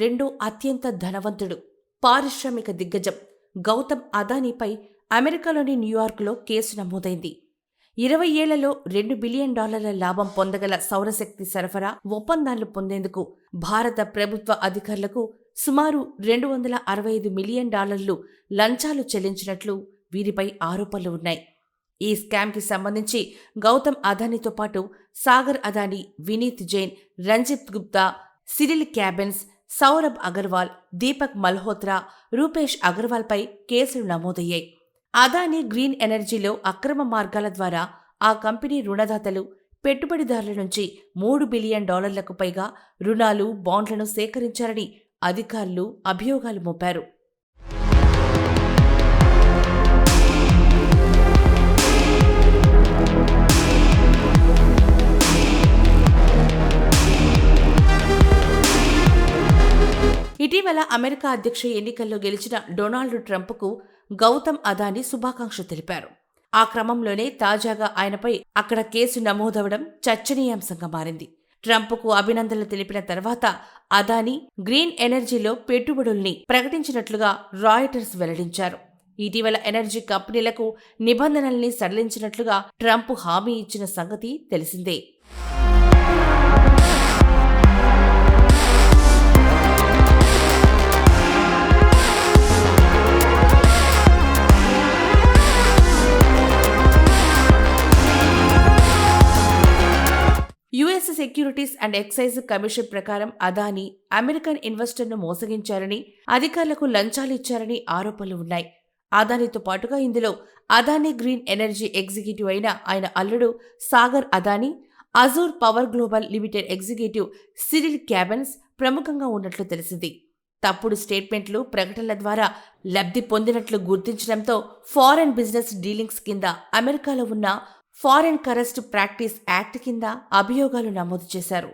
రెండో అత్యంత ధనవంతుడు, పారిశ్రామిక దిగ్గజం గౌతమ్ అదానీపై అమెరికాలోని న్యూయార్క్లో కేసు నమోదైంది. 20 ఏళ్లలో $2 బిలియన్ లాభం పొందగల సౌరశక్తి సరఫరా ఒప్పందాలు పొందేందుకు భారత ప్రభుత్వ అధికారులకు సుమారు $265 మిలియన్ లంచాలు చెల్లించినట్లు వీరిపై ఆరోపణలు ఉన్నాయి. ఈ స్కామ్కి సంబంధించి గౌతమ్ అదానీతో పాటు సాగర్ అదానీ, వినీత్ జైన్, రంజిత్ గుప్తా, సిరిల్ క్యాబిన్స్, సౌరభ్ అగర్వాల్, దీపక్ మల్హోత్రా, రూపేష్ అగర్వాల్పై కేసులు నమోదయ్యాయి. అదానీ గ్రీన్ ఎనర్జీలో అక్రమ మార్గాల ద్వారా ఆ కంపెనీ రుణదాతలు, పెట్టుబడిదారుల నుంచి $3 బిలియన్ పైగా రుణాలు, బాండ్లను సేకరించారని అధికారులు అభియోగాలు మోపారు. ఇటీవల అమెరికా అధ్యక్ష ఎన్నికల్లో గెలిచిన డొనాల్డ్ ట్రంప్కు గౌతమ్ అదానీ శుభాకాంక్షలు తెలిపారు. ఆ క్రమంలోనే తాజాగా ఆయనపై అక్కడ కేసు నమోదవడం చర్చనీయాంశంగా మారింది. ట్రంప్కు అభినందనలు తెలిపిన తర్వాత అదానీ గ్రీన్ ఎనర్జీలో పెట్టుబడుల్ని ప్రకటించినట్లుగా రాయిటర్స్ వెల్లడించారు. ఇటీవల ఎనర్జీ కంపెనీలకు నిబంధనల్ని సడలించినట్లుగా ట్రంప్ హామీ ఇచ్చిన సంగతి తెలిసిందే. US securities and exchange commission ప్రకారం అదానీ అమెరికన్ ఇన్వెస్టర్ను మోసగించారని, అధికారులకు లంచాలు ఇచ్చారని ఆరోపణలు ఉన్నాయి. అదానీతో పాటుగా ఇందులో అదానీ గ్రీన్ ఎనర్జీ ఎగ్జిక్యూటివ్ అయిన ఆయన అల్లుడు Sagar Adani, Azure power global limited executive Cyril cabins ప్రముఖంగా ఉన్నట్లు తెలిసింది. తప్పుడు స్టేట్మెంట్లు, ప్రకటనల ద్వారా లబ్ధి పొందినట్లు గుర్తించడంతో ఫారెన్ బిజినెస్ డీలింగ్స్ కింద అమెరికాలో ఉన్న ఫారెన్ కరెస్ట్ ప్రాక్టీస్ యాక్ట్ కింద అభియోగాలు నమోదు చేశారు.